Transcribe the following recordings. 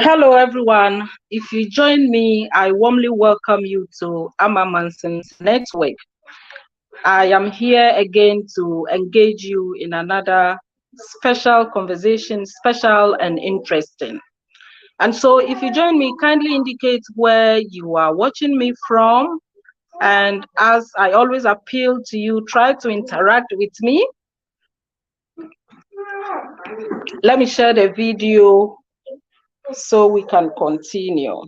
Hello, everyone. If you join me, I warmly welcome you to Amma Manson's Network. I am here again to engage you in another special conversation, special and interesting. And so if you join me, kindly indicate where you are watching me from. And as I always appeal to you, try to interact with me. Let me share the video so we can continue.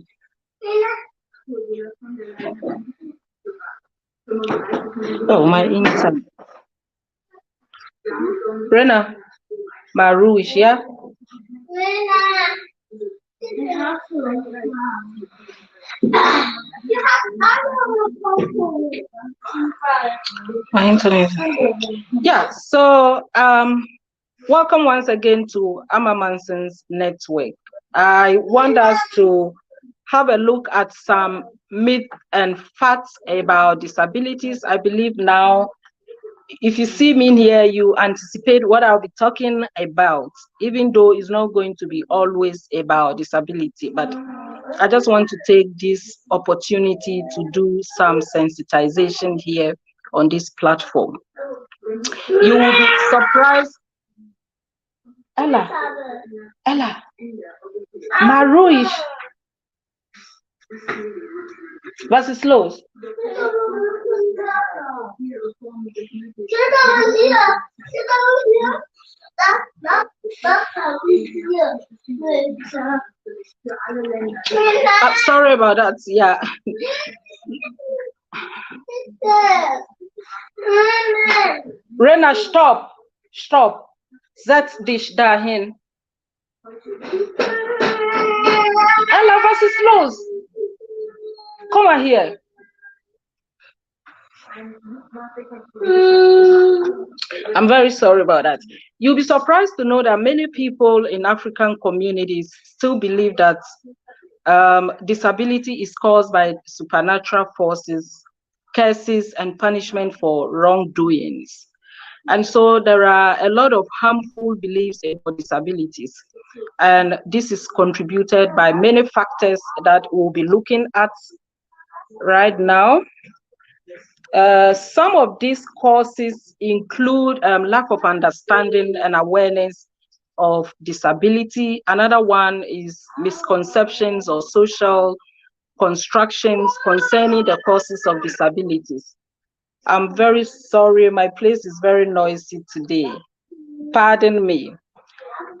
Oh, my internet. Rena, Marouche, yeah? My internet. Yeah, so welcome once again to Amma Manson's Network. I want us to have a look at some myths and facts about disabilities. I believe now, if you see me in here, you anticipate what I'll be talking about, even though it's not going to be always about disability. But I just want to take this opportunity to do some sensitization here on this platform. You will be surprised. Ella, Marouche, was ist los? Sorry about that, yeah. Rena, stop. Setz dich dahin. Ella, was ist los? Komm mal hier. I'm very sorry about that. You'll be surprised to know that many people in African communities still believe that disability is caused by supernatural forces, curses, and punishment for wrongdoings. And so there are a lot of harmful beliefs about disabilities. And this is contributed by many factors that we'll be looking at right now. Some of these causes include lack of understanding and awareness of disability. Another one is misconceptions or social constructions concerning the causes of disabilities. I'm very sorry, my place is very noisy today. Pardon me.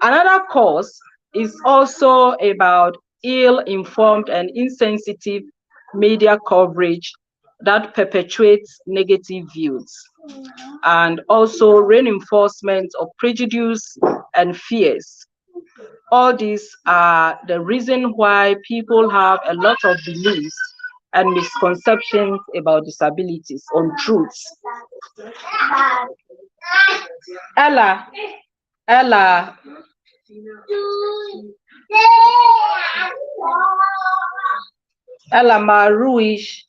Another cause is also about ill-informed and insensitive media coverage that perpetuates negative views, and also reinforcement of prejudice and fears. All these are the reason why people have a lot of beliefs and misconceptions about disabilities, untruths. Ella, Marouche,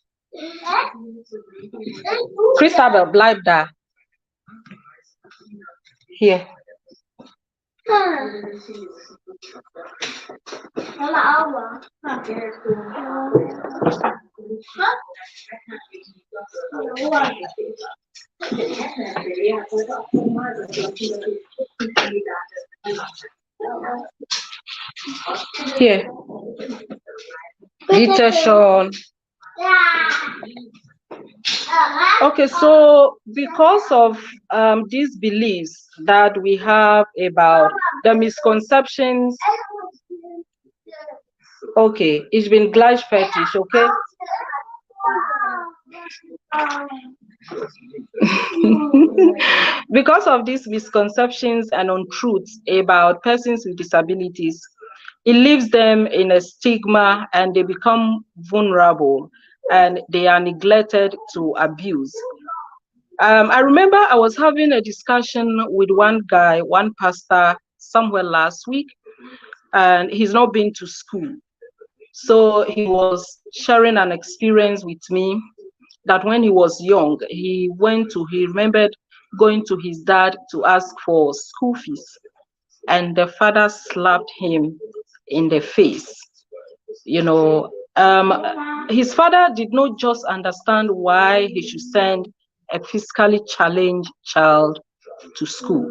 Christabel, bleib da. Hier. Here. Dieter Sean. Okay, so because of these beliefs that we have about the misconceptions, okay, ich bin gleich fertig, okay? Because of these misconceptions and untruths about persons with disabilities, it leaves them in a stigma, and they become vulnerable, and they are neglected to abuse. I remember I was having a discussion with one guy, one pastor, somewhere last week, and he's not been to school. So he was sharing an experience with me that when he was young, he remembered going to his dad to ask for school fees, and the father slapped him in the face. You know, his father did not just understand why he should send a physically challenged child to school.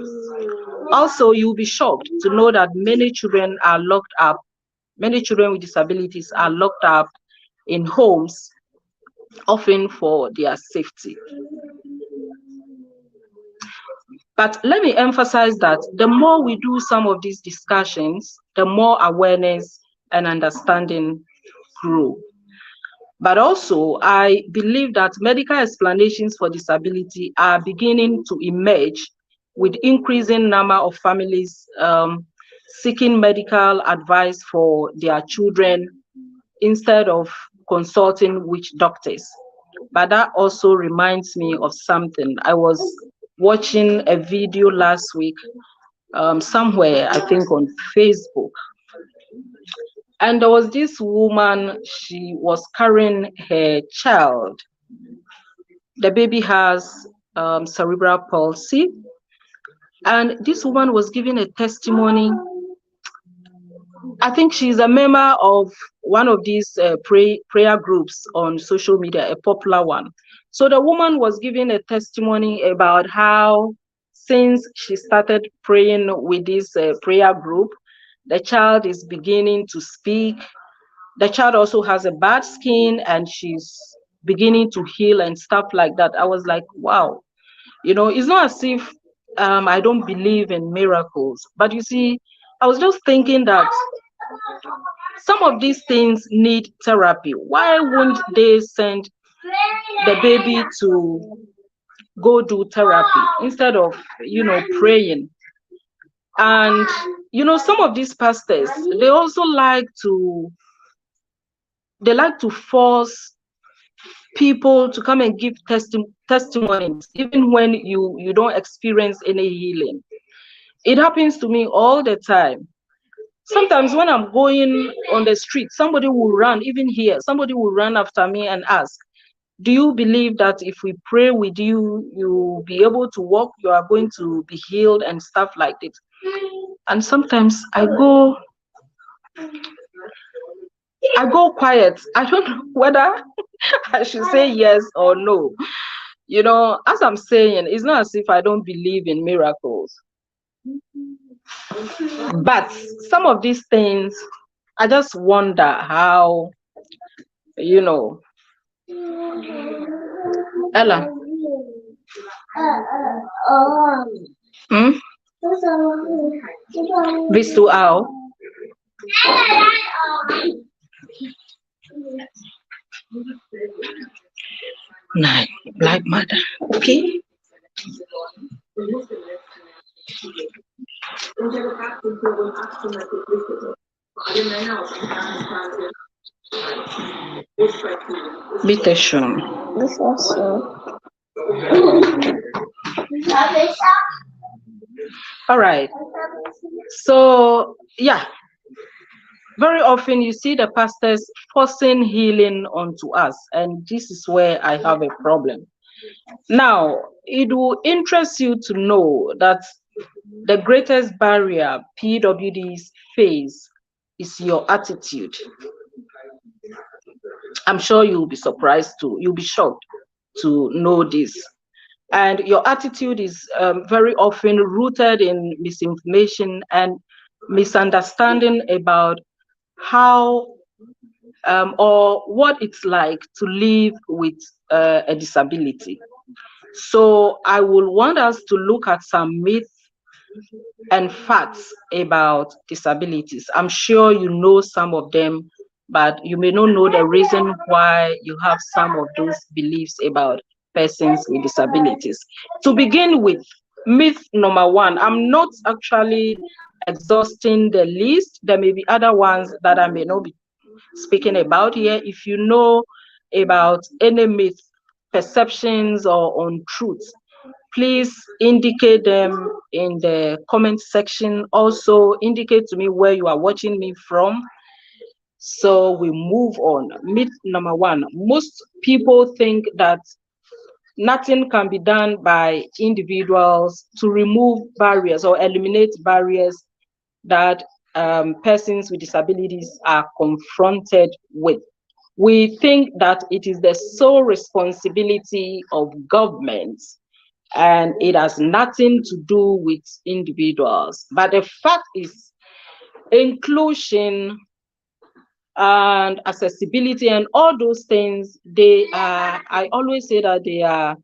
Also, you'll be shocked to know that many children are locked up. Many children with disabilities are locked up in homes, often for their safety. But let me emphasize that the more we do some of these discussions, the more awareness and understanding grow. But also, I believe that medical explanations for disability are beginning to emerge, with increasing number of families seeking medical advice for their children instead of consulting witch doctors. But that also reminds me of something. I was watching a video last week, somewhere, I think on Facebook. And there was this woman, she was carrying her child. The baby has cerebral palsy. And this woman was giving a testimony. I think she's a member of one of these prayer groups on social media, a popular one. So the woman was giving a testimony about how, since she started praying with this prayer group, the child is beginning to speak. The child also has a bad skin, and she's beginning to heal and stuff like that. I was like, wow. You know, it's not as if I don't believe in miracles, but you see, I was just thinking that some of these things need therapy. Why won't they send the baby to go do therapy instead of, you know, praying? And, you know, some of these pastors, they also like to force people to come and give testimonies, even when you don't experience any healing. It happens to me all the time. Sometimes when I'm going on the street, somebody will run, even here, somebody will run after me and ask, do you believe that if we pray with you, you'll be able to walk, you are going to be healed and stuff like this? And sometimes I go quiet. I don't know whether I should say yes or no. You know, as I'm saying, it's not as if I don't believe in miracles. But some of these things, I just wonder how, you know. Ella. Hmm? Visto ao. Nine, like mother. Okay. Bitte schön. All right. So, yeah. Very often you see the pastors forcing healing onto us, and this is where I have a problem. Now, it will interest you to know that the greatest barrier PWDs face is your attitude. I'm sure you'll be surprised you'll be shocked to know this. And your attitude is very often rooted in misinformation and misunderstanding about how or what it's like to live with a disability. So I will want us to look at some myths and facts about disabilities. I'm sure you know some of them, but you may not know the reason why you have some of those beliefs about persons with disabilities. To begin with, myth number one, I'm not actually exhausting the list. There may be other ones that I may not be speaking about here. If you know about any myth, perceptions, or untruths, please indicate them in the comment section. Also, indicate to me where you are watching me from. So we move on. Myth number one: most people think that nothing can be done by individuals to remove barriers or eliminate barriers that persons with disabilities are confronted with. We think that it is the sole responsibility of governments and it has nothing to do with individuals. But the fact is, inclusion and accessibility and all those things, they are, I always say that they are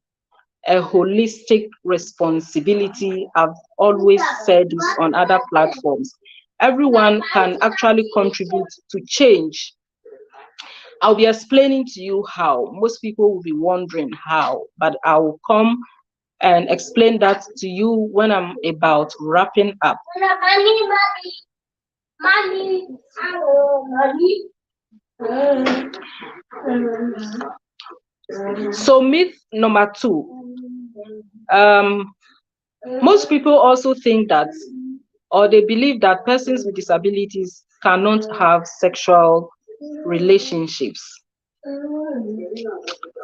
a holistic responsibility. I've always said this on other platforms. Everyone can actually contribute to change. I'll be explaining to you how. Most people will be wondering how, but I will come and explain that to you when I'm about wrapping up. So myth number two, most people also think that, or they believe that persons with disabilities cannot have sexual relationships.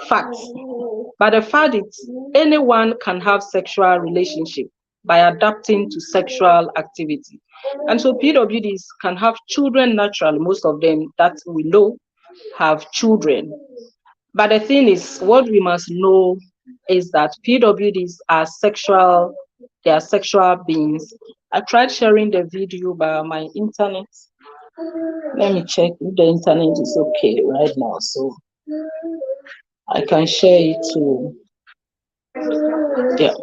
Facts. But the fact is, anyone can have sexual relationship by adapting to sexual activity. And so PWDs can have children naturally. Most of them that we know have children. But the thing is, what we must know is that PWDs are sexual, they are sexual beings. I tried sharing the video by my internet. Let me check if the internet is okay right now, so I can share it too. Yeah.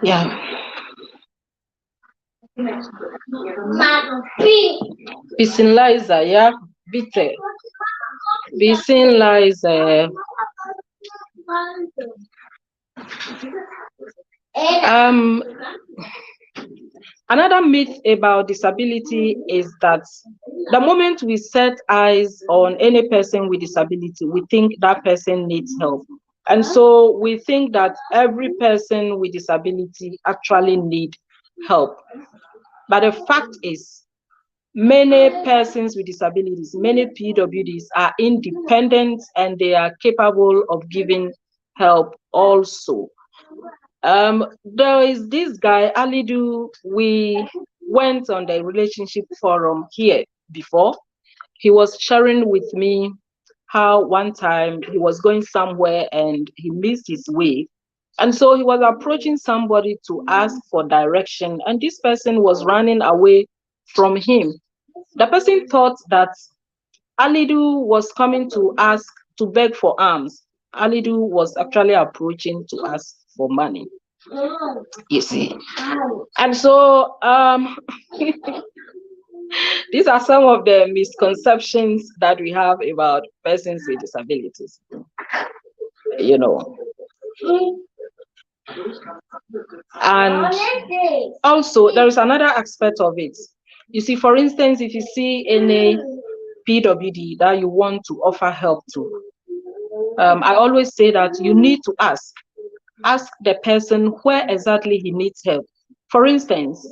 Yeah. Bisin Liza, yeah, bitte. Bisin Liza. Another myth about disability is that the moment we set eyes on any person with disability, we think that person needs help. And so we think that every person with disability actually needs help. But the fact is, many persons with disabilities, many PWDs are independent and they are capable of giving help also. There is this guy, Alidu, we went on the relationship forum here before. He was sharing with me how one time he was going somewhere and he missed his way. And so he was approaching somebody to ask for direction, and this person was running away from him. The person thought that Alidu was coming to ask to beg for alms. Alidu was actually approaching to ask for money. You see. And so these are some of the misconceptions that we have about persons with disabilities. You know. And also there is another aspect of it. You see, for instance, if you see any PWD that you want to offer help to, I always say that you need to ask the person where exactly he needs help. For instance,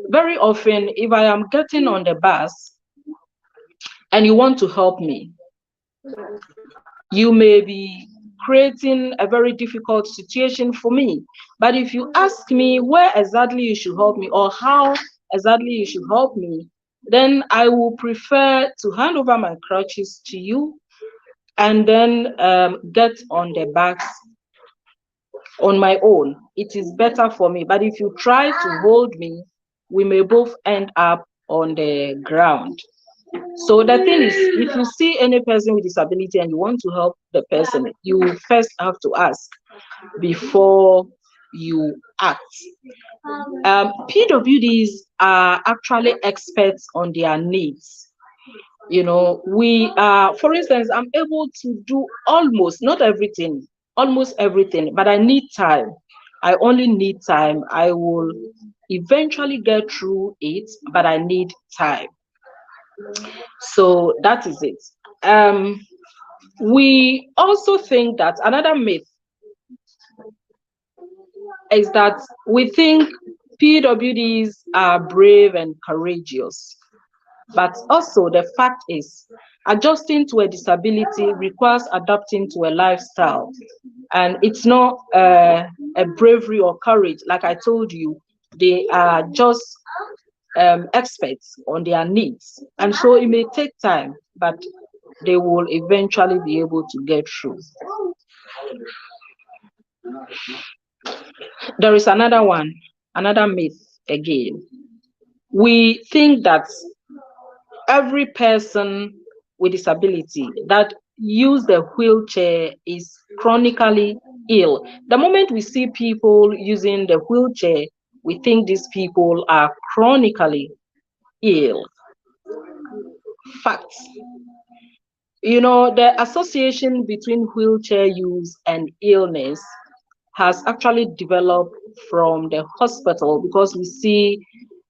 very often, if I am getting on the bus and you want to help me, you may be creating a very difficult situation for me. But if you ask me where exactly you should help me or how exactly you should help me, then I will prefer to hand over my crutches to you and then get on the bus on my own, it is better for me. But if you try to hold me, we may both end up on the ground. So the thing is, if you see any person with disability and you want to help the person, you first have to ask before you act. PWDs are actually experts on their needs. You know, we are, for instance, I'm able to do almost, not everything, almost everything, but I need time. I only need time. I will eventually get through it, but I need time. So that is it. We also think that another myth is that we think PWDs are brave and courageous. But also the fact is, adjusting to a disability requires adapting to a lifestyle. And it's not a bravery or courage. Like I told you, they are just experts on their needs. And so it may take time, but they will eventually be able to get through. There is another one, another myth again. We think that every person with disability that use the wheelchair is chronically ill. The moment we see people using the wheelchair, we think these people are chronically ill. Facts. You know, the association between wheelchair use and illness has actually developed from the hospital, because we see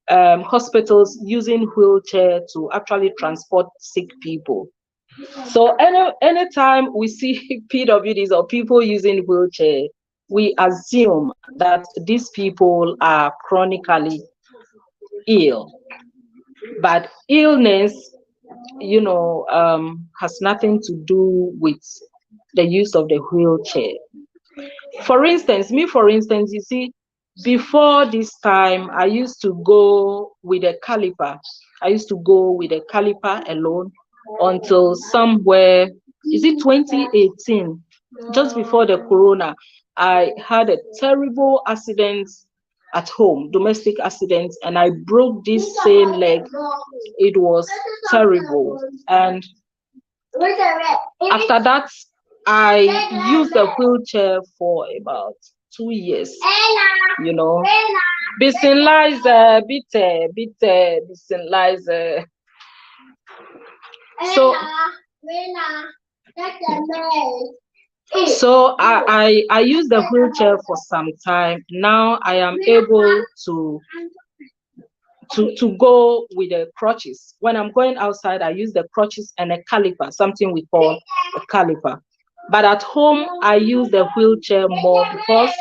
hospitals using wheelchair to actually transport sick people. So anytime we see PWDs or people using wheelchair, we assume that these people are chronically ill. But illness, you know, has nothing to do with the use of the wheelchair. For instance, you see, before this time, I used to go with a caliper. I used to go with a caliper alone until somewhere, is it 2018? Just before the corona, I had a terrible accident at home, domestic accident, and I broke this same leg. It was terrible. And after that, I used the wheelchair for about 2 years. You know, Bisinlizer, bitte, Bisinlizer. So I used the wheelchair for some time. Now I am able to go with the crutches. When I'm going outside, I use the crutches and a caliper, something we call a caliper. But at home, I use the wheelchair more because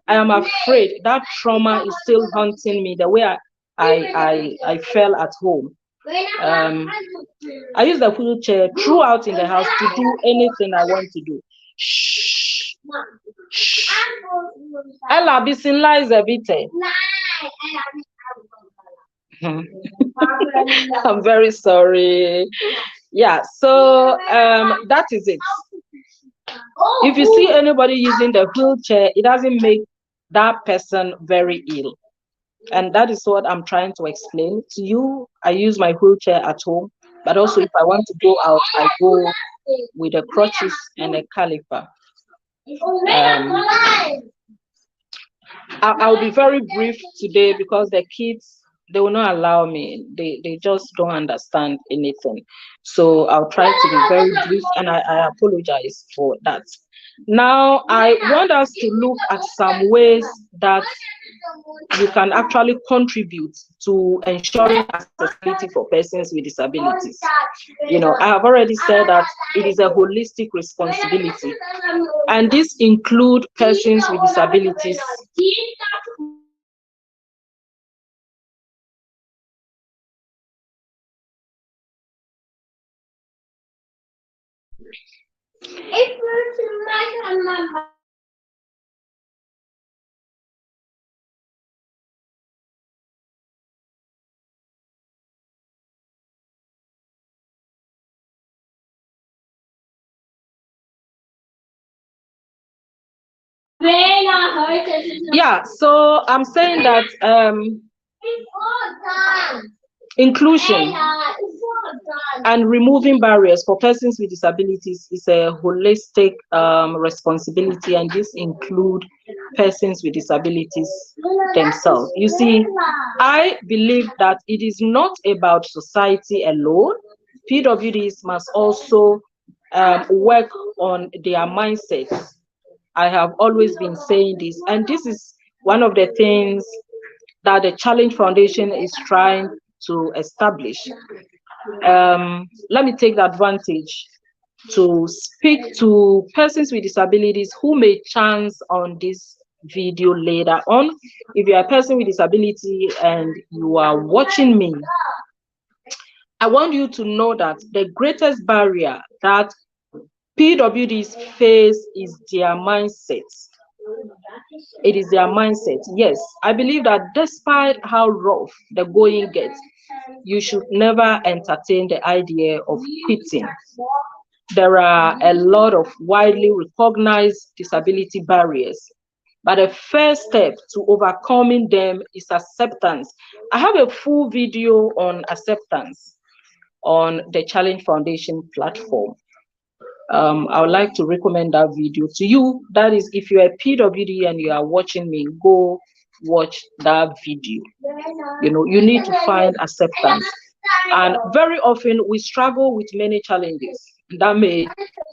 I am afraid that trauma is still haunting me the way I fell at home. I use the wheelchair throughout in the house to do anything I want to do. Shh. Shh. Ella, Bisinlizer, bitte. I'm very sorry. Yeah, so that is it. If you see anybody using the wheelchair, it doesn't make that person very ill. And that is what I'm trying to explain to you. I use my wheelchair at home, but also if I want to go out, I go with the crutches and a caliper. I'll be very brief today because the kids, they will not allow me. They just don't understand anything. So I'll try to be very brief, and I apologize for that. Now, I want us to look at some ways that you can actually contribute to ensuring accessibility for persons with disabilities. You know, I have already said that it is a holistic responsibility, and this includes persons with disabilities. Yeah, so I'm saying that inclusion and removing barriers for persons with disabilities is a holistic responsibility, and this include persons with disabilities themselves. You see, I believe that it is not about society alone. PWDs must also work on their mindsets. I have always been saying this, and this is one of the things that the Challenge Foundation is trying to establish. Let me take the advantage to speak to persons with disabilities who may chance on this video later on. If you are a person with disability and you are watching me, I want you to know that the greatest barrier that PWDs face is their mindset. It is their mindset. Yes, I believe that despite how rough the going gets, you should never entertain the idea of quitting. There are a lot of widely recognized disability barriers, but the first step to overcoming them is acceptance. I have a full video on acceptance on the Challenge Foundation platform. I would like to recommend that video to you. That is, if you're a PWD and you are watching me, go watch that video. You need to find acceptance. And very often we struggle with many challenges that may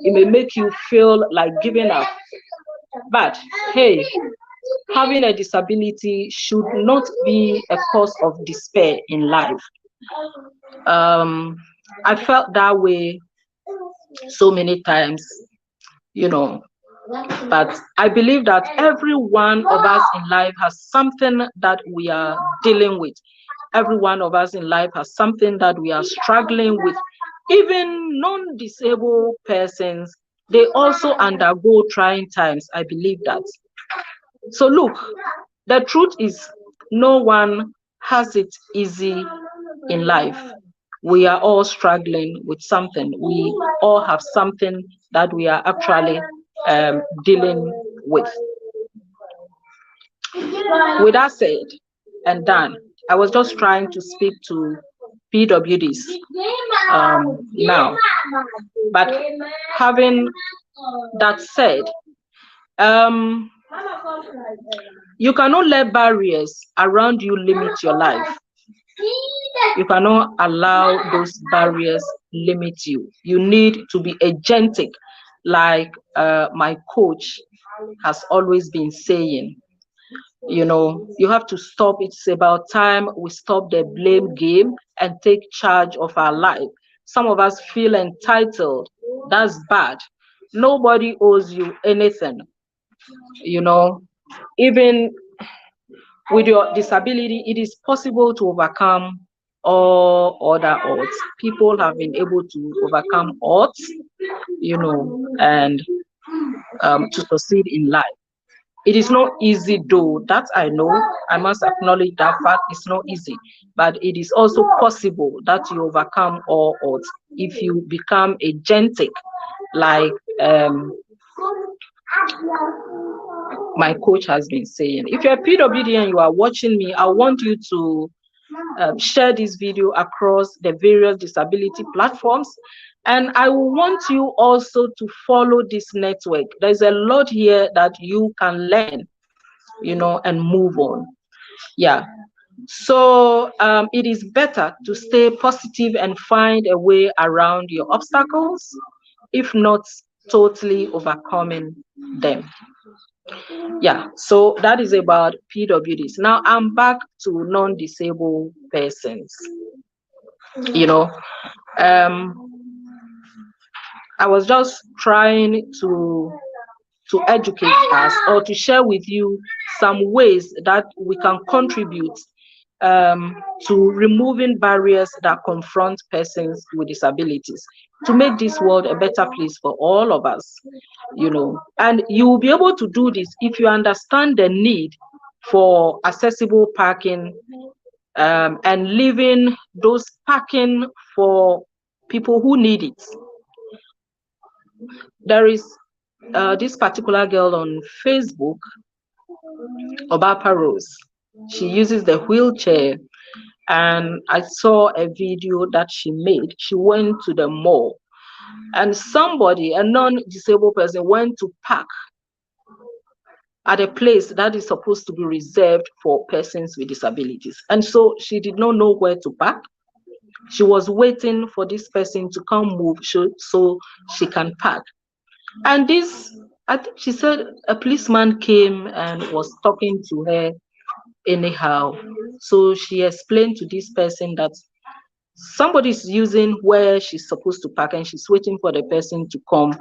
make you feel like giving up. But hey, having a disability should not be a cause of despair in life. I felt that way so many times, but I believe that every one of us in life has something that we are dealing with. Every one of us in life has something that we are struggling with. Even non-disabled persons, they also undergo trying times. I believe that. So look, the truth is no one has it easy in life. We are all struggling with something. We all have something that we are actually dealing with. With that said and done, I was just trying to speak to PWDs now. But having that said, you cannot let barriers around you limit your life. You cannot allow those barriers limit you. You need to be agentic, like my coach has always been saying. You have to stop. It's about time we stop the blame game and take charge of our life. Some of us feel entitled. That's bad. Nobody owes you anything. Even with your disability, it is possible to overcome all other odds. People have been able to overcome odds, and to succeed in life. It is not easy, though, that I know. I must acknowledge that fact. It's not easy, but it is also possible that you overcome all odds if you become agentic, like my coach has been saying. If you're a PWD and you are watching me, I want you to share this video across the various disability platforms. And I want you also to follow this network. There's a lot here that you can learn, and move on. Yeah. So it is better to stay positive and find a way around your obstacles, if not totally overcoming them. Yeah, so that is about PWDs. Now I'm back to non-disabled persons. I was just trying to educate us, or to share with you some ways that we can contribute to removing barriers that confront persons with disabilities, to make this world a better place for all of us. And you will be able to do this if you understand the need for accessible parking, and leaving those parking for people who need it. There is this particular girl on Facebook. Obapa Rose. She uses the wheelchair, and I saw a video that she made. She went to the mall, and somebody, a non-disabled person, went to park at a place that is supposed to be reserved for persons with disabilities. And so she did not know where to park. She was waiting for this person to come move so she can park. And this, I think she said a policeman came and was talking to her anyhow. So she explained to this person that somebody's using where she's supposed to park and she's waiting for the person to come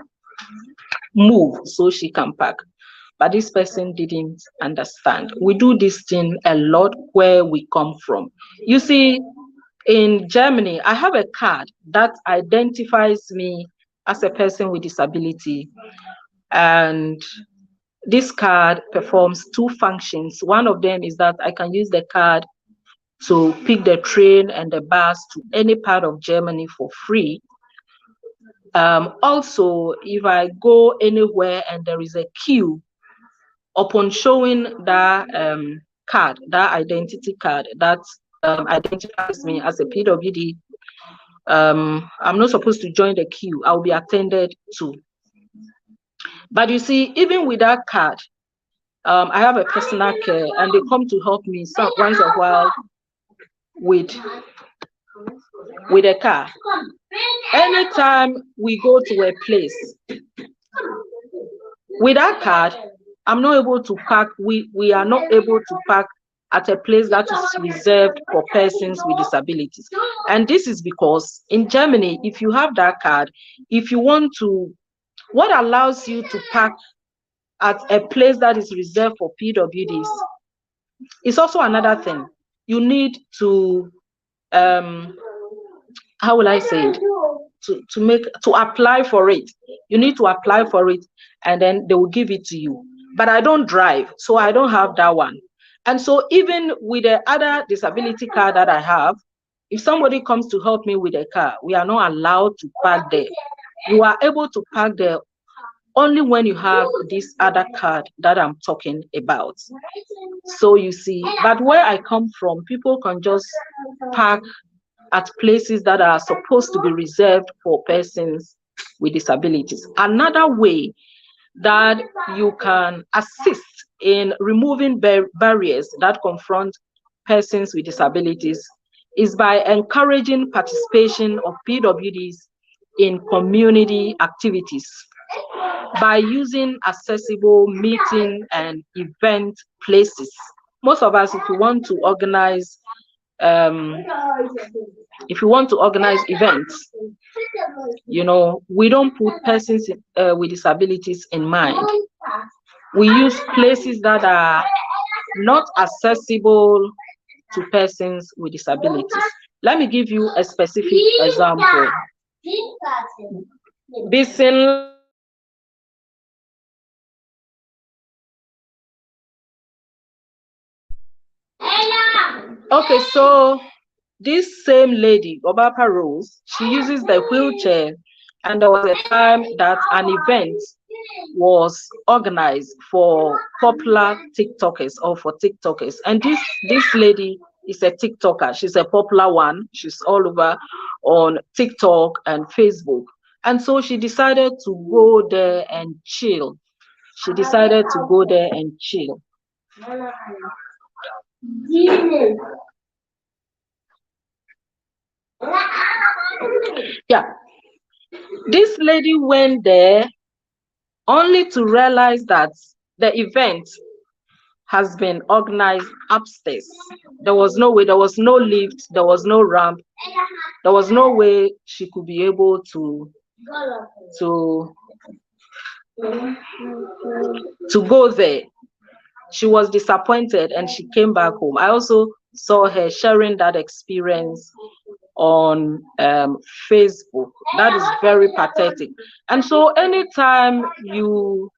move so she can park. But this person didn't understand. We do this thing a lot where we come from. You see, in Germany, I have a card that identifies me as a person with disability. And this card performs two functions. One of them is that I can use the card to pick the train and the bus to any part of Germany for free. Also, if I go anywhere and there is a queue, upon showing that card, that identity card that identifies me as a PWD, I'm not supposed to join the queue. I'll be attended to. But you see, even with that card, I have a personal care, and they come to help me once in a while with a car. Anytime we go to a place with that card, I'm not able to park. We are not able to park at a place that is reserved for persons with disabilities. And this is because in Germany, if you have that card, if you want to, what allows you to park at a place that is reserved for PWDs is also another thing. You need to, how will I say it? To apply for it. You need to apply for it, and then they will give it to you. But I don't drive, so I don't have that one. And so even with the other disability card that I have, if somebody comes to help me with a car, we are not allowed to park there. You are able to park there only when you have this other card that I'm talking about. So you see, but where I come from, people can just park at places that are supposed to be reserved for persons with disabilities. Another way that you can assist in removing barriers that confront persons with disabilities is by encouraging participation of PWDs in community activities by using accessible meeting and event places. Most of us, if we want to organize events, you know, we don't put persons with disabilities in mind. We use places that are not accessible to persons with disabilities. Let me give you a specific example. Okay, so this same lady, Obapa Rose, she uses the wheelchair, and there was a time that an event was organized for popular TikTokers or for TikTokers. And this lady is a TikToker. She's a popular one. She's all over on TikTok and Facebook. And so she decided to go there and chill. She decided to go there and chill. Yeah, this lady went there only to realize that the event has been organized upstairs. There was no way, there was no lift, there was no ramp, there was no way she could be able to go there. She was disappointed and she came back home. I also saw her sharing that experience on Facebook. That is very pathetic. And so anytime you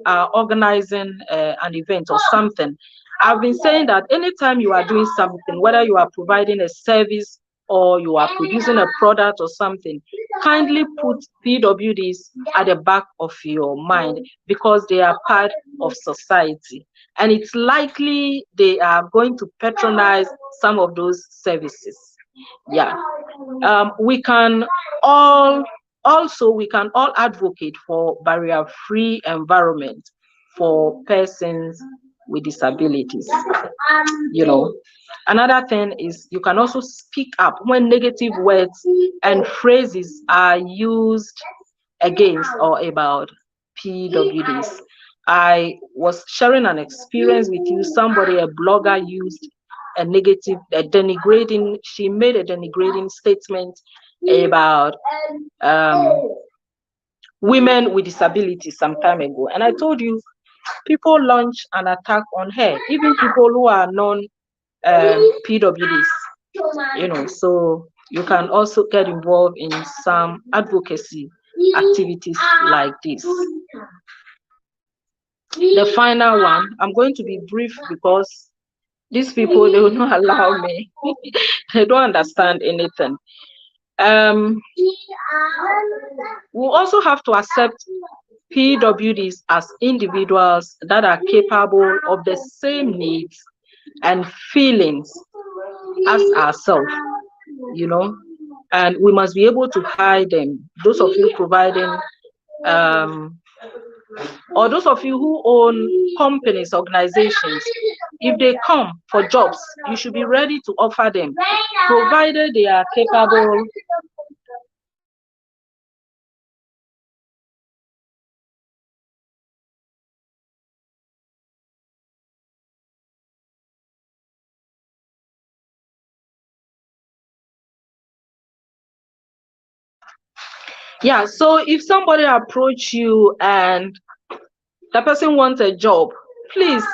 are organizing an event or something, I've been saying that anytime you are doing something, whether you are providing a service or you are producing a product or something, kindly put PWDs at the back of your mind, because they are part of society, and it's likely they are going to patronize some of those services. Yeah. We can all advocate for barrier-free environment for persons with disabilities. Another thing is, you can also speak up when negative words and phrases are used against or about PWDs. I was sharing an experience with you. Somebody, a blogger, used she made a denigrating statement about women with disabilities some time ago. And I told you, people launch an attack on her, even people who are non-PWDs, so you can also get involved in some advocacy activities like this. The final one, I'm going to be brief because these people, they will not allow me. They don't understand anything. We also have to accept PWDs as individuals that are capable of the same needs and feelings as ourselves, and we must be able to hide them. Those of you providing or those of you who own companies, organizations, if they come for jobs, you should be ready to offer them, provided they are capable. Yeah, so if somebody approach you and the person wants a job, please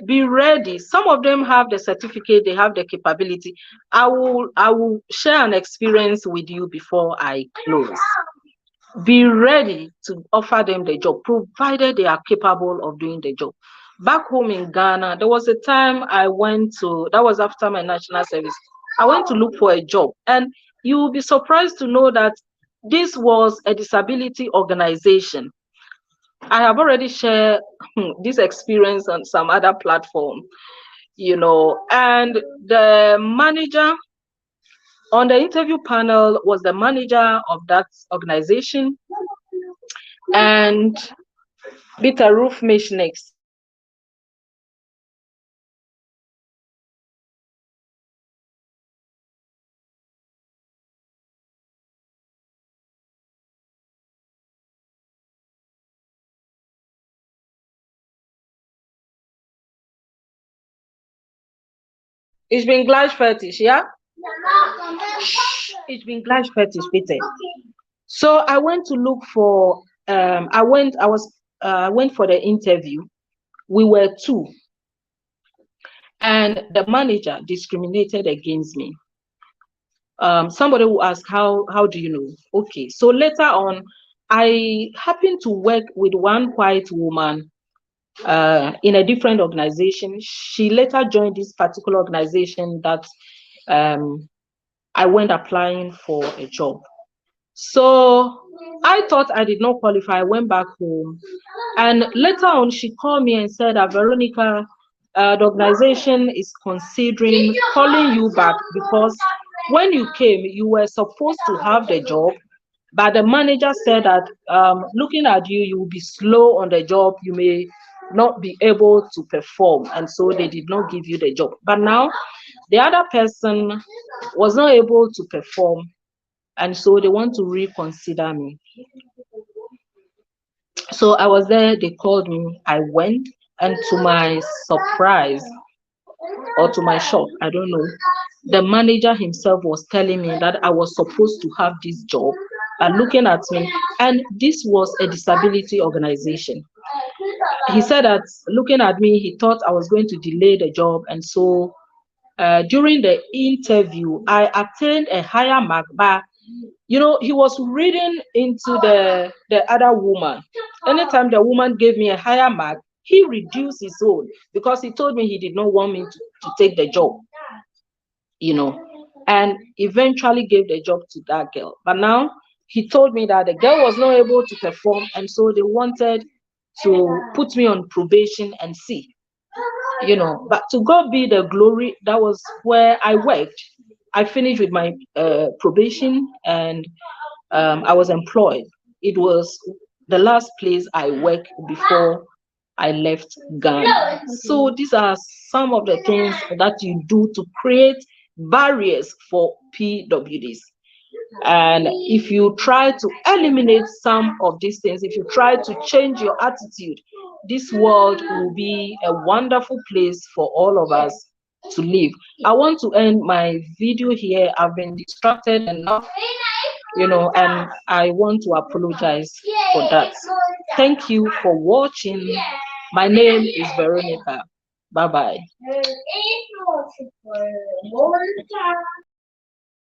be ready. Some of them have the certificate, they have the capability. I will share an experience with you before I close. Be ready to offer them the job, provided they are capable of doing the job. Back home in Ghana, there was a time I went to, that was after my national service, I went to look for a job, and you will be surprised to know that this was a disability organization. I have already shared this experience on some other platform, and the manager on the interview panel was the manager of that organization, and bitte ruf mich nicht. Ich bin gleich fertig, ja? Ich bin gleich fertig, bitte. So I went to look for, I went for the interview. We were two. And the manager discriminated against me. Somebody will ask, how do you know? Okay, so later on, I happened to work with one white woman in a different organization. She later joined this particular organization that I went applying for a job. So I thought I did not qualify. I went back home, and later on she called me and said that, Veronica, the organization is considering calling you back because when you came, you were supposed to have the job, but the manager said that looking at you, you will be slow on the job, you may not be able to perform, and so they did not give you the job. But now the other person was not able to perform, and so they want to reconsider me. So I was there, they called me, I went, and to my surprise, or to my shock, I don't know, the manager himself was telling me that I was supposed to have this job, and looking at me, and this was a disability organization. He said that looking at me, he thought I was going to delay the job, and so during the interview, I attained a higher mark, but he was reading into the other woman. Anytime the woman gave me a higher mark, he reduced his own because he told me he did not want me to take the job, and eventually gave the job to that girl. But now he told me that the girl was not able to perform, and so they wanted to put me on probation and see, but to God be the glory. That was where I worked. I finished with my probation, and I was employed. It was the last place I worked before I left Ghana. So these are some of the things that you do to create barriers for PWDs. And if you try to eliminate some of these things, if you try to change your attitude, this world will be a wonderful place for all of us to live. I want to end my video here. I've been distracted enough, and I want to apologize for that. Thank you for watching. My name is Veronica. Bye bye.